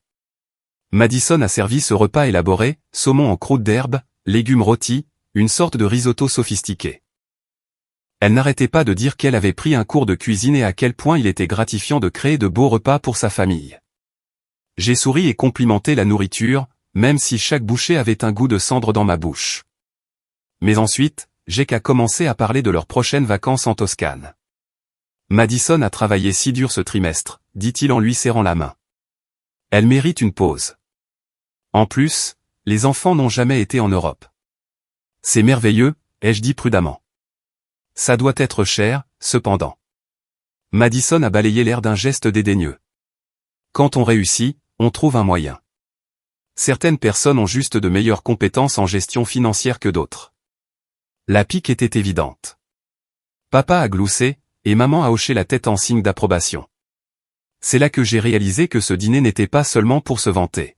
Madison a servi ce repas élaboré, saumon en croûte d'herbe, légumes rôtis, une sorte de risotto sophistiqué. Elle n'arrêtait pas de dire qu'elle avait pris un cours de cuisine et à quel point il était gratifiant de créer de beaux repas pour sa famille. J'ai souri et complimenté la nourriture, même si chaque bouchée avait un goût de cendre dans ma bouche. Mais ensuite, j'ai qu'à commencer à parler de leurs prochaines vacances en Toscane. Madison a travaillé si dur ce trimestre, dit-il en lui serrant la main. Elle mérite une pause. En plus, les enfants n'ont jamais été en Europe. C'est merveilleux, ai-je dit prudemment. Ça doit être cher, cependant. Madison a balayé l'air d'un geste dédaigneux. Quand on réussit, on trouve un moyen. Certaines personnes ont juste de meilleures compétences en gestion financière que d'autres. La pique était évidente. Papa a gloussé, et maman a hoché la tête en signe d'approbation. C'est là que j'ai réalisé que ce dîner n'était pas seulement pour se vanter.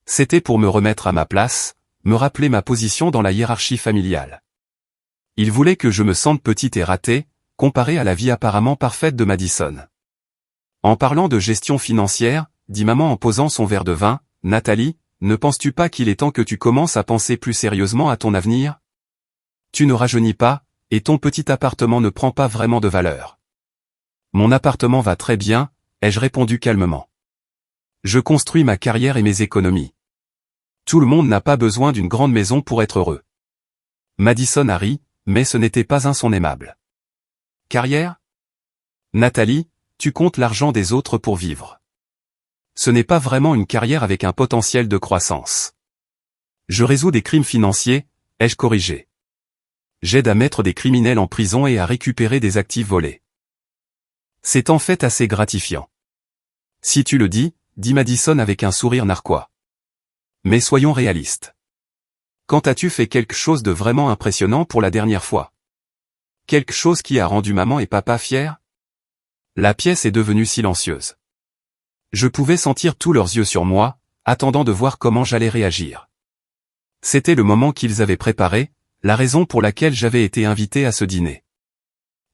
C'était pour me remettre à ma place, me rappeler ma position dans la hiérarchie familiale. Il voulait que je me sente petite et ratée, comparée à la vie apparemment parfaite de Madison. En parlant de gestion financière, dit maman en posant son verre de vin, Nathalie, ne penses-tu pas qu'il est temps que tu commences à penser plus sérieusement à ton avenir? Tu ne rajeunis pas, et ton petit appartement ne prend pas vraiment de valeur. Mon appartement va très bien, ai-je répondu calmement. Je construis ma carrière et mes économies. Tout le monde n'a pas besoin d'une grande maison pour être heureux. Madison a ri, mais ce n'était pas un son aimable. Carrière? Nathalie, tu comptes l'argent des autres pour vivre. Ce n'est pas vraiment une carrière avec un potentiel de croissance. Je résous des crimes financiers, ai-je corrigé. J'aide à mettre des criminels en prison et à récupérer des actifs volés. C'est en fait assez gratifiant. Si tu le dis, dit Madison avec un sourire narquois. Mais soyons réalistes. Quand as-tu fait quelque chose de vraiment impressionnant pour la dernière fois? Quelque chose qui a rendu maman et papa fiers? La pièce est devenue silencieuse. Je pouvais sentir tous leurs yeux sur moi, attendant de voir comment j'allais réagir. C'était le moment qu'ils avaient préparé, la raison pour laquelle j'avais été invité à ce dîner.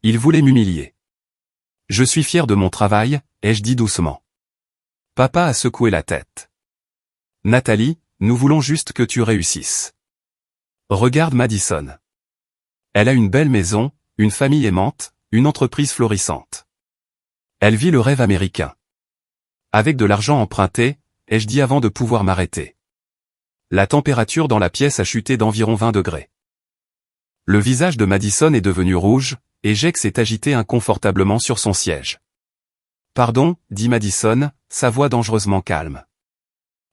Ils voulaient m'humilier. Je suis fier de mon travail, ai-je dit doucement. Papa a secoué la tête. Nathalie, nous voulons juste que tu réussisses. Regarde Madison. Elle a une belle maison, une famille aimante, une entreprise florissante. Elle vit le rêve américain. Avec de l'argent emprunté, ai-je dit avant de pouvoir m'arrêter. La température dans la pièce a chuté d'environ 20 degrés. Le visage de Madison est devenu rouge, et Jake s'est agité inconfortablement sur son siège. Pardon, dit Madison, sa voix dangereusement calme.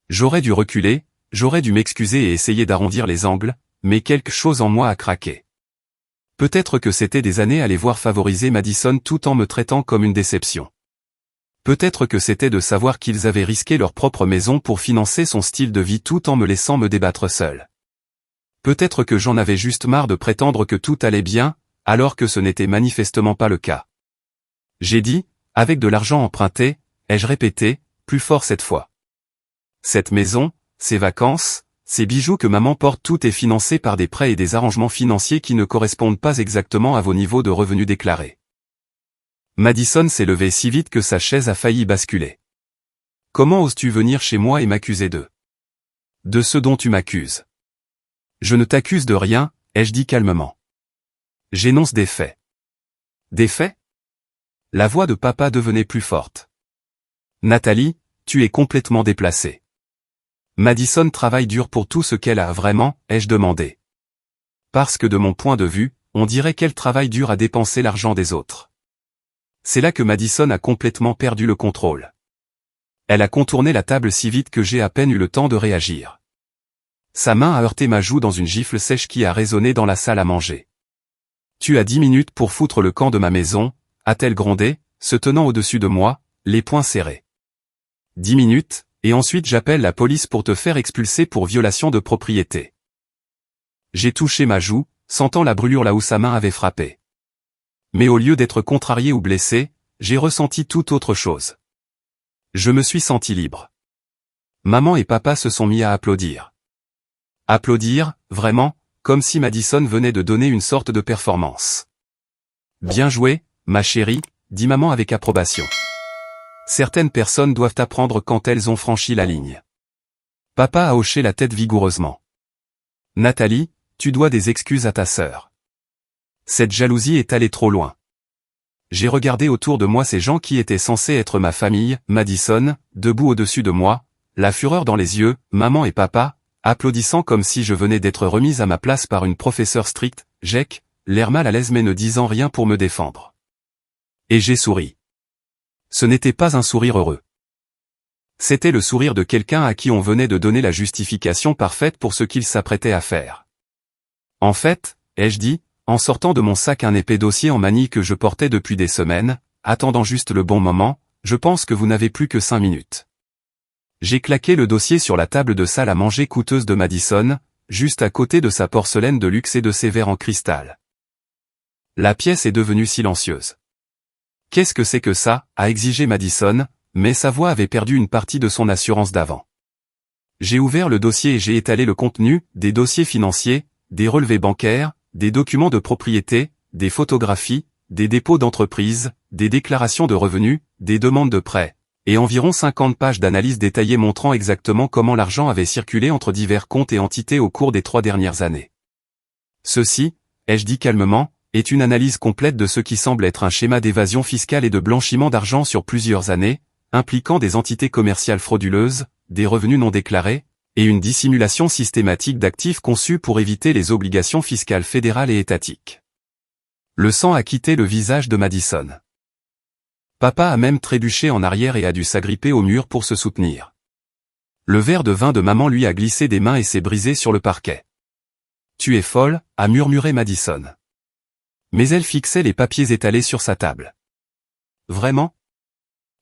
J'aurais dû reculer, j'aurais dû m'excuser et essayer d'arrondir les angles, mais quelque chose en moi a craqué. Peut-être que c'était des années à les voir favoriser Madison tout en me traitant comme une déception. Peut-être que c'était de savoir qu'ils avaient risqué leur propre maison pour financer son style de vie tout en me laissant me débattre seul. Peut-être que j'en avais juste marre de prétendre que tout allait bien, alors que ce n'était manifestement pas le cas. J'ai dit, avec de l'argent emprunté, ai-je répété, plus fort cette fois. Cette maison, ces vacances, ces bijoux que maman porte, tout est financé par des prêts et des arrangements financiers qui ne correspondent pas exactement à vos niveaux de revenus déclarés. Madison s'est levée si vite que sa chaise a failli basculer. Comment oses-tu venir chez moi et m'accuser de ce dont tu m'accuses? Je ne t'accuse de rien, ai-je dit calmement. J'énonce des faits. Des faits? La voix de papa devenait plus forte. Nathalie, tu es complètement déplacée. Madison travaille dur pour tout ce qu'elle a vraiment, ai-je demandé. Parce que de mon point de vue, on dirait qu'elle travaille dur à dépenser l'argent des autres. C'est là que Madison a complètement perdu le contrôle. Elle a contourné la table si vite que j'ai à peine eu le temps de réagir. Sa main a heurté ma joue dans une gifle sèche qui a résonné dans la salle à manger. Tu as 10 minutes pour foutre le camp de ma maison, a-t-elle grondé, se tenant au-dessus de moi, les poings serrés. 10 minutes, et ensuite j'appelle la police pour te faire expulser pour violation de propriété. J'ai touché ma joue, sentant la brûlure là où sa main avait frappé. Mais au lieu d'être contrarié ou blessé, j'ai ressenti tout autre chose. Je me suis senti libre. Maman et papa se sont mis à applaudir. Applaudir, vraiment, comme si Madison venait de donner une sorte de performance. Bien joué, ma chérie, dit maman avec approbation. Certaines personnes doivent apprendre quand elles ont franchi la ligne. Papa a hoché la tête vigoureusement. Nathalie, tu dois des excuses à ta sœur. Cette jalousie est allée trop loin. J'ai regardé autour de moi ces gens qui étaient censés être ma famille, Madison, debout au-dessus de moi, la fureur dans les yeux, maman et papa, applaudissant comme si je venais d'être remise à ma place par une professeure stricte, Jake, l'air mal à l'aise mais ne disant rien pour me défendre. Et j'ai souri. Ce n'était pas un sourire heureux. C'était le sourire de quelqu'un à qui on venait de donner la justification parfaite pour ce qu'il s'apprêtait à faire. En fait, ai-je dit, en sortant de mon sac un épais dossier en manille que je portais depuis des semaines, attendant juste le bon moment, je pense que vous n'avez plus que 5 minutes. J'ai claqué le dossier sur la table de salle à manger coûteuse de Madison, juste à côté de sa porcelaine de luxe et de ses verres en cristal. La pièce est devenue silencieuse. Qu'est-ce que c'est que ça, a exigé Madison, mais sa voix avait perdu une partie de son assurance d'avant. J'ai ouvert le dossier et j'ai étalé le contenu, des dossiers financiers, des relevés bancaires, des documents de propriété, des photographies, des dépôts d'entreprise, des déclarations de revenus, des demandes de prêts, et environ 50 pages d'analyse détaillée montrant exactement comment l'argent avait circulé entre divers comptes et entités au cours des 3 dernières années. Ceci, ai-je dit calmement, est une analyse complète de ce qui semble être un schéma d'évasion fiscale et de blanchiment d'argent sur plusieurs années, impliquant des entités commerciales frauduleuses, des revenus non déclarés, et une dissimulation systématique d'actifs conçus pour éviter les obligations fiscales fédérales et étatiques. Le sang a quitté le visage de Madison. Papa a même trébuché en arrière et a dû s'agripper au mur pour se soutenir. Le verre de vin de maman lui a glissé des mains et s'est brisé sur le parquet. « Tu es folle » a murmuré Madison. Mais elle fixait les papiers étalés sur sa table. « Vraiment ?»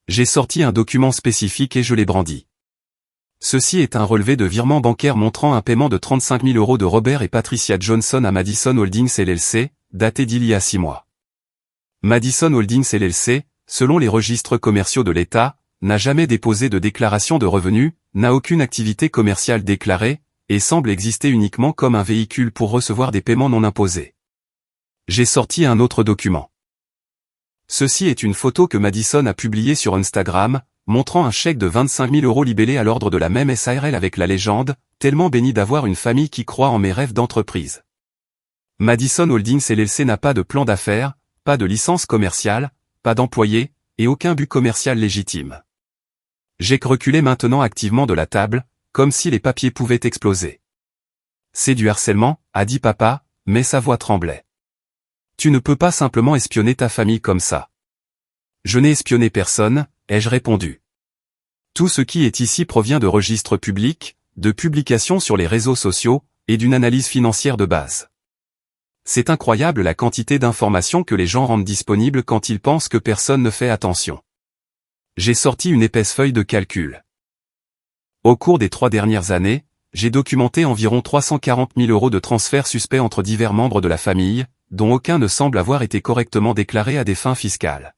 J'ai sorti un document spécifique et je l'ai brandi. Ceci est un relevé de virement bancaire montrant un paiement de 35 000 € de Robert et Patricia Johnson à Madison Holdings LLC, daté d'il y a 6 mois. Madison Holdings LLC, selon les registres commerciaux de l'État, n'a jamais déposé de déclaration de revenus, n'a aucune activité commerciale déclarée, et semble exister uniquement comme un véhicule pour recevoir des paiements non imposés. J'ai sorti un autre document. Ceci est une photo que Madison a publiée sur Instagram, montrant un chèque de 25 000 € libellé à l'ordre de la même SARL avec la légende, tellement béni d'avoir une famille qui croit en mes rêves d'entreprise. Madison Holdings LLC n'a pas de plan d'affaires, pas de licence commerciale, pas d'employés, et aucun but commercial légitime. J'ai reculé maintenant activement de la table, comme si les papiers pouvaient exploser. C'est du harcèlement, a dit papa, mais sa voix tremblait. Tu ne peux pas simplement espionner ta famille comme ça. Je n'ai espionné personne, ai-je répondu. Tout ce qui est ici provient de registres publics, de publications sur les réseaux sociaux, et d'une analyse financière de base. C'est incroyable la quantité d'informations que les gens rendent disponibles quand ils pensent que personne ne fait attention. J'ai sorti une épaisse feuille de calcul. Au cours des 3 dernières années, j'ai documenté environ 340 000 € de transferts suspects entre divers membres de la famille, dont aucun ne semble avoir été correctement déclaré à des fins fiscales.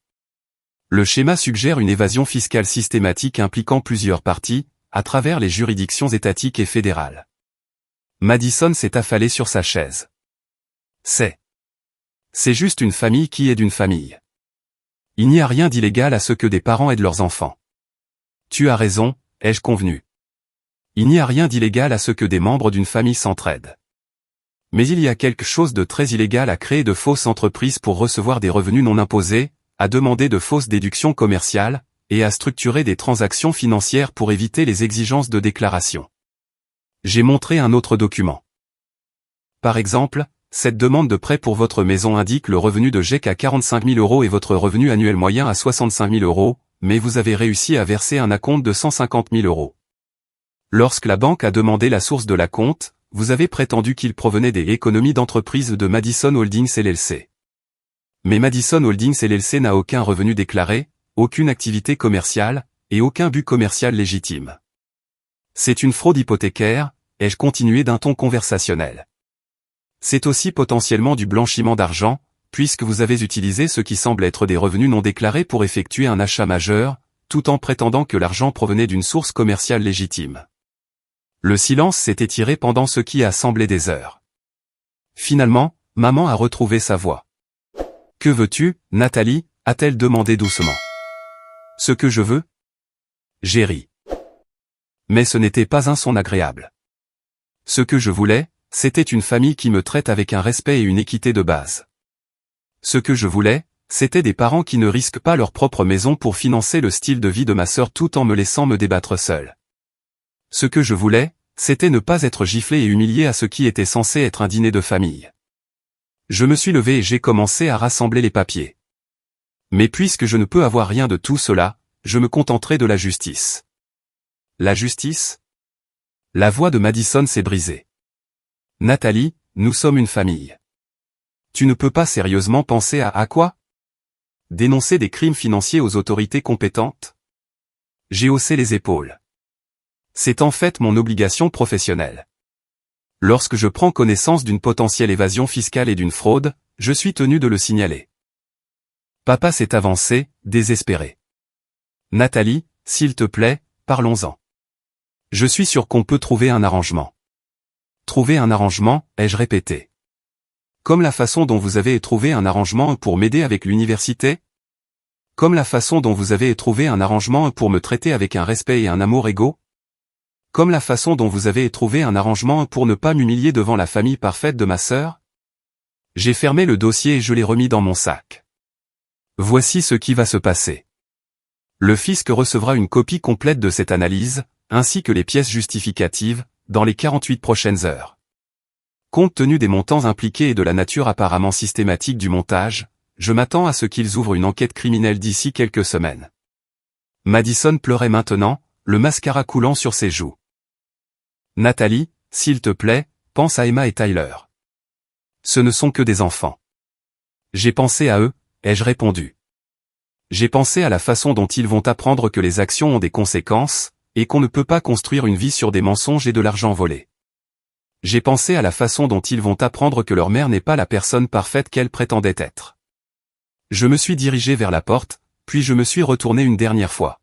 Le schéma suggère une évasion fiscale systématique impliquant plusieurs parties, à travers les juridictions étatiques et fédérales. Madison s'est affalé sur sa chaise. C'est juste une famille qui aide une famille. Il n'y a rien d'illégal à ce que des parents aident leurs enfants. Tu as raison, ai-je convenu. Il n'y a rien d'illégal à ce que des membres d'une famille s'entraident. Mais il y a quelque chose de très illégal à créer de fausses entreprises pour recevoir des revenus non imposés, à demander de fausses déductions commerciales, et à structurer des transactions financières pour éviter les exigences de déclaration. J'ai montré un autre document. Par exemple, cette demande de prêt pour votre maison indique le revenu de Jake à 45 000 € et votre revenu annuel moyen à 65 000 €, mais vous avez réussi à verser un acompte de 150 000 €. Lorsque la banque a demandé la source de l'acompte, vous avez prétendu qu'il provenait des économies d'entreprise de Madison Holdings LLC. Mais Madison Holdings LLC n'a aucun revenu déclaré, aucune activité commerciale, et aucun but commercial légitime. C'est une fraude hypothécaire, ai-je continué d'un ton conversationnel. C'est aussi potentiellement du blanchiment d'argent, puisque vous avez utilisé ce qui semble être des revenus non déclarés pour effectuer un achat majeur, tout en prétendant que l'argent provenait d'une source commerciale légitime. Le silence s'est étiré pendant ce qui a semblé des heures. Finalement, maman a retrouvé sa voix. « Que veux-tu, Nathalie ?» a-t-elle demandé doucement. « Ce que je veux ?» J'ai ri. Mais ce n'était pas un son agréable. Ce que je voulais, c'était une famille qui me traite avec un respect et une équité de base. Ce que je voulais, c'était des parents qui ne risquent pas leur propre maison pour financer le style de vie de ma sœur tout en me laissant me débattre seul. Ce que je voulais, c'était ne pas être giflé et humilié à ce qui était censé être un dîner de famille. Je me suis levé et j'ai commencé à rassembler les papiers. Mais puisque je ne peux avoir rien de tout cela, je me contenterai de la justice. La justice ? La voix de Madison s'est brisée. Nathalie, nous sommes une famille. Tu ne peux pas sérieusement penser à quoi ? Dénoncer des crimes financiers aux autorités compétentes ? J'ai haussé les épaules. C'est en fait mon obligation professionnelle. Lorsque je prends connaissance d'une potentielle évasion fiscale et d'une fraude, je suis tenu de le signaler. Papa s'est avancé, désespéré. Nathalie, s'il te plaît, parlons-en. Je suis sûr qu'on peut trouver un arrangement. Trouver un arrangement, ai-je répété. Comme la façon dont vous avez trouvé un arrangement pour m'aider avec l'université ? Comme la façon dont vous avez trouvé un arrangement pour me traiter avec un respect et un amour égaux ? Comme la façon dont vous avez trouvé un arrangement pour ne pas m'humilier devant la famille parfaite de ma sœur ? J'ai fermé le dossier et je l'ai remis dans mon sac. Voici ce qui va se passer. Le fisc recevra une copie complète de cette analyse, ainsi que les pièces justificatives, dans les 48 prochaines heures. Compte tenu des montants impliqués et de la nature apparemment systématique du montage, je m'attends à ce qu'ils ouvrent une enquête criminelle d'ici quelques semaines. Madison pleurait maintenant, le mascara coulant sur ses joues. Nathalie, s'il te plaît, pense à Emma et Tyler. Ce ne sont que des enfants. J'ai pensé à eux, ai-je répondu. J'ai pensé à la façon dont ils vont apprendre que les actions ont des conséquences, et qu'on ne peut pas construire une vie sur des mensonges et de l'argent volé. J'ai pensé à la façon dont ils vont apprendre que leur mère n'est pas la personne parfaite qu'elle prétendait être. Je me suis dirigé vers la porte, puis je me suis retourné une dernière fois.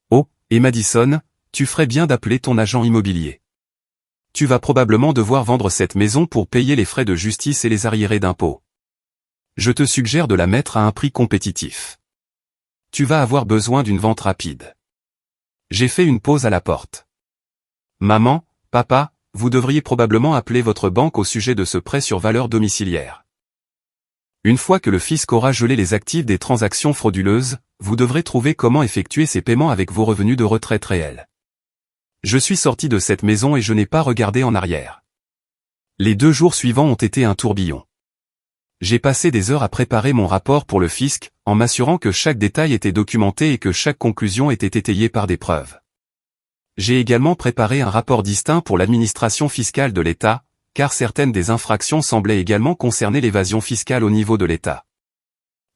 Oh, et Madison, tu ferais bien d'appeler ton agent immobilier. Tu vas probablement devoir vendre cette maison pour payer les frais de justice et les arriérés d'impôts. Je te suggère de la mettre à un prix compétitif. Tu vas avoir besoin d'une vente rapide. J'ai fait une pause à la porte. Maman, papa, vous devriez probablement appeler votre banque au sujet de ce prêt sur valeur domiciliaire. Une fois que le fisc aura gelé les actifs des transactions frauduleuses, vous devrez trouver comment effectuer ces paiements avec vos revenus de retraite réels. Je suis sorti de cette maison et je n'ai pas regardé en arrière. Les 2 jours suivants ont été un tourbillon. J'ai passé des heures à préparer mon rapport pour le fisc, en m'assurant que chaque détail était documenté et que chaque conclusion était étayée par des preuves. J'ai également préparé un rapport distinct pour l'administration fiscale de l'État, car certaines des infractions semblaient également concerner l'évasion fiscale au niveau de l'État.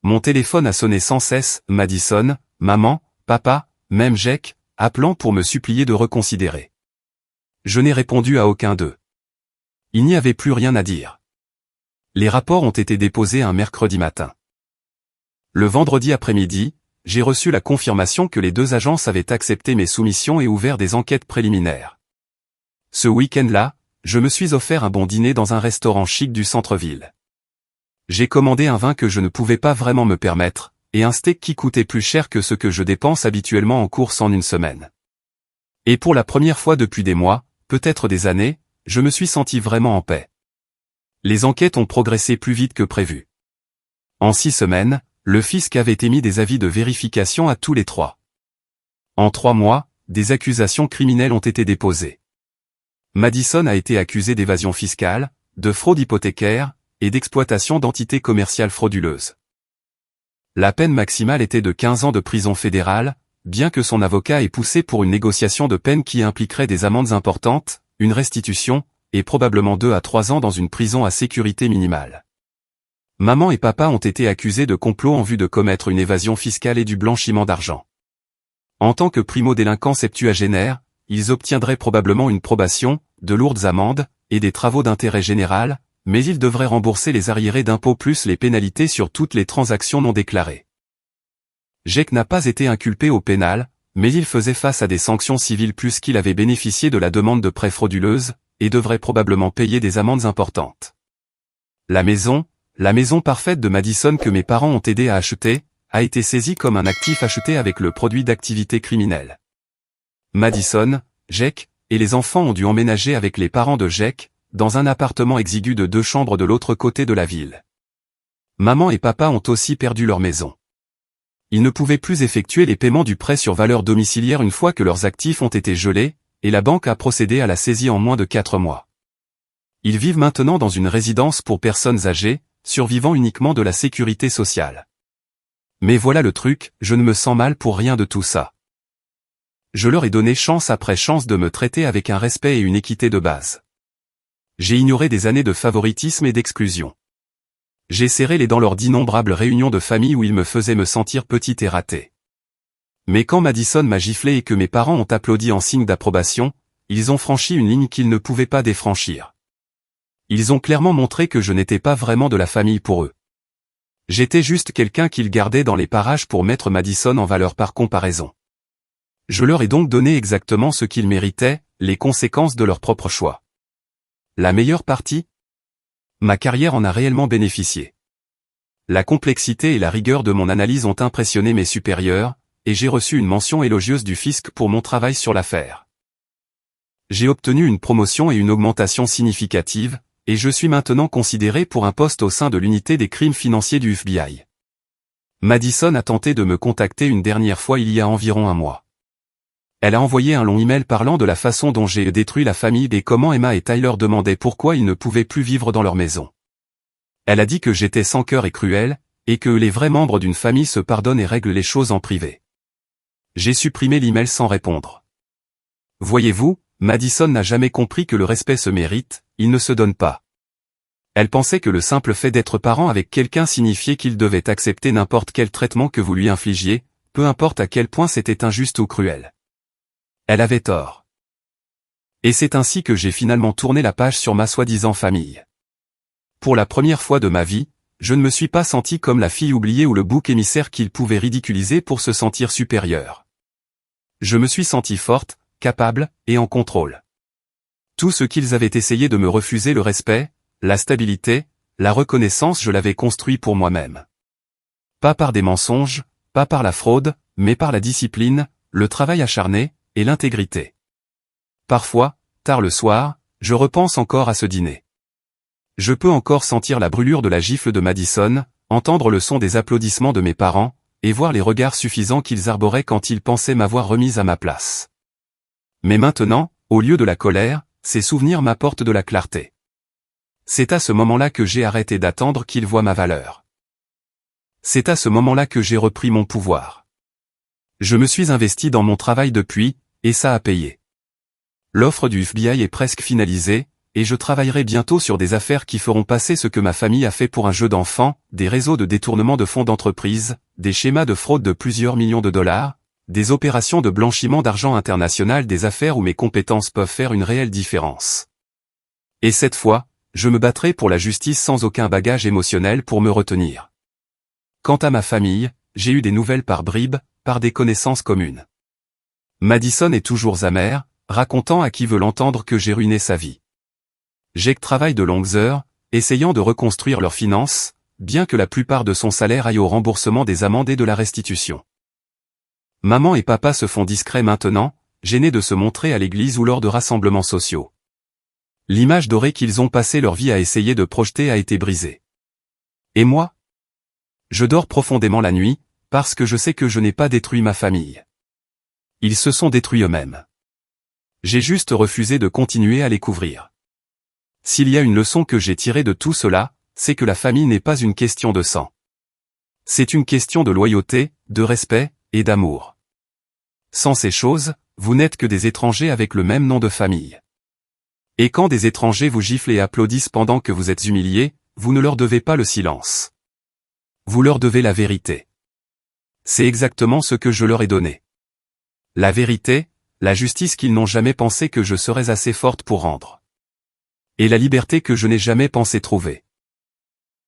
Mon téléphone a sonné sans cesse, Madison, maman, papa, même Jake, appelant pour me supplier de reconsidérer. Je n'ai répondu à aucun d'eux. Il n'y avait plus rien à dire. Les rapports ont été déposés un mercredi matin. Le vendredi après-midi, j'ai reçu la confirmation que les 2 agences avaient accepté mes soumissions et ouvert des enquêtes préliminaires. Ce week-end-là, je me suis offert un bon dîner dans un restaurant chic du centre-ville. J'ai commandé un vin que je ne pouvais pas vraiment me permettre, et un steak qui coûtait plus cher que ce que je dépense habituellement en courses en une semaine. Et pour la première fois depuis des mois, peut-être des années, je me suis senti vraiment en paix. Les enquêtes ont progressé plus vite que prévu. En 6 semaines, le fisc avait émis des avis de vérification à tous les 3. En 3 mois, des accusations criminelles ont été déposées. Madison a été accusé d'évasion fiscale, de fraude hypothécaire, et d'exploitation d'entités commerciales frauduleuses. La peine maximale était de 15 ans de prison fédérale, bien que son avocat ait poussé pour une négociation de peine qui impliquerait des amendes importantes, une restitution, et probablement 2 à 3 ans dans une prison à sécurité minimale. Maman et papa ont été accusés de complot en vue de commettre une évasion fiscale et du blanchiment d'argent. En tant que primo-délinquants septuagénaires, ils obtiendraient probablement une probation, de lourdes amendes, et des travaux d'intérêt général, mais ils devraient rembourser les arriérés d'impôts plus les pénalités sur toutes les transactions non déclarées. Jake n'a pas été inculpé au pénal, mais il faisait face à des sanctions civiles plus qu'il avait bénéficié de la demande de prêt frauduleuse, et devrait probablement payer des amendes importantes. La maison parfaite de Madison que mes parents ont aidé à acheter, a été saisie comme un actif acheté avec le produit d'activité criminelle. Madison, Jake, et les enfants ont dû emménager avec les parents de Jake, dans un appartement exigu de 2 chambres de l'autre côté de la ville. Maman et papa ont aussi perdu leur maison. Ils ne pouvaient plus effectuer les paiements du prêt sur valeur domiciliaire une fois que leurs actifs ont été gelés, et la banque a procédé à la saisie en moins de 4 mois. Ils vivent maintenant dans une résidence pour personnes âgées, survivant uniquement de la sécurité sociale. Mais voilà le truc, je ne me sens mal pour rien de tout ça. Je leur ai donné chance après chance de me traiter avec un respect et une équité de base. J'ai ignoré des années de favoritisme et d'exclusion. J'ai serré les dents lors d'innombrables réunions de famille où ils me faisaient me sentir petit et raté. Mais quand Madison m'a giflé et que mes parents ont applaudi en signe d'approbation, ils ont franchi une ligne qu'ils ne pouvaient pas défranchir. Ils ont clairement montré que je n'étais pas vraiment de la famille pour eux. J'étais juste quelqu'un qu'ils gardaient dans les parages pour mettre Madison en valeur par comparaison. Je leur ai donc donné exactement ce qu'ils méritaient, les conséquences de leur propre choix. La meilleure partie ? Ma carrière en a réellement bénéficié. La complexité et la rigueur de mon analyse ont impressionné mes supérieurs, et j'ai reçu une mention élogieuse du fisc pour mon travail sur l'affaire. J'ai obtenu une promotion et une augmentation significative, et je suis maintenant considéré pour un poste au sein de l'unité des crimes financiers du FBI. Madison a tenté de me contacter une dernière fois il y a environ un mois. Elle a envoyé un long email parlant de la façon dont j'ai détruit la famille et comment Emma et Tyler demandaient pourquoi ils ne pouvaient plus vivre dans leur maison. Elle a dit que j'étais sans cœur et cruel, et que les vrais membres d'une famille se pardonnent et règlent les choses en privé. J'ai supprimé l'email sans répondre. Voyez-vous, Madison n'a jamais compris que le respect se mérite, il ne se donne pas. Elle pensait que le simple fait d'être parent avec quelqu'un signifiait qu'il devait accepter n'importe quel traitement que vous lui infligiez, peu importe à quel point c'était injuste ou cruel. Elle avait tort. Et c'est ainsi que j'ai finalement tourné la page sur ma soi-disant famille. Pour la première fois de ma vie, je ne me suis pas senti comme la fille oubliée ou le bouc émissaire qu'ils pouvaient ridiculiser pour se sentir supérieure. Je me suis senti forte, capable, et en contrôle. Tout ce qu'ils avaient essayé de me refuser, le respect, la stabilité, la reconnaissance, je l'avais construit pour moi-même. Pas par des mensonges, pas par la fraude, mais par la discipline, le travail acharné, et l'intégrité. Parfois, tard le soir, je repense encore à ce dîner. Je peux encore sentir la brûlure de la gifle de Madison, entendre le son des applaudissements de mes parents, et voir les regards suffisants qu'ils arboraient quand ils pensaient m'avoir remise à ma place. Mais maintenant, au lieu de la colère, ces souvenirs m'apportent de la clarté. C'est à ce moment-là que j'ai arrêté d'attendre qu'ils voient ma valeur. C'est à ce moment-là que j'ai repris mon pouvoir. Je me suis investi dans mon travail depuis, et ça a payé. L'offre du FBI est presque finalisée, et je travaillerai bientôt sur des affaires qui feront passer ce que ma famille a fait pour un jeu d'enfant, des réseaux de détournement de fonds d'entreprise, des schémas de fraude de plusieurs millions de dollars, des opérations de blanchiment d'argent international, des affaires où mes compétences peuvent faire une réelle différence. Et cette fois, je me battrai pour la justice sans aucun bagage émotionnel pour me retenir. Quant à ma famille, j'ai eu des nouvelles par bribes, par des connaissances communes. Madison est toujours amère, racontant à qui veut l'entendre que j'ai ruiné sa vie. Jake travaille de longues heures, essayant de reconstruire leurs finances, bien que la plupart de son salaire aille au remboursement des amendes et de la restitution. Maman et papa se font discrets maintenant, gênés de se montrer à l'église ou lors de rassemblements sociaux. L'image dorée qu'ils ont passé leur vie à essayer de projeter a été brisée. Et moi ? Je dors profondément la nuit, parce que je sais que je n'ai pas détruit ma famille. Ils se sont détruits eux-mêmes. J'ai juste refusé de continuer à les couvrir. S'il y a une leçon que j'ai tirée de tout cela, c'est que la famille n'est pas une question de sang. C'est une question de loyauté, de respect, et d'amour. Sans ces choses, vous n'êtes que des étrangers avec le même nom de famille. Et quand des étrangers vous giflent et applaudissent pendant que vous êtes humiliés, vous ne leur devez pas le silence. Vous leur devez la vérité. C'est exactement ce que je leur ai donné. La vérité, la justice qu'ils n'ont jamais pensé que je serais assez forte pour rendre. Et la liberté que je n'ai jamais pensé trouver.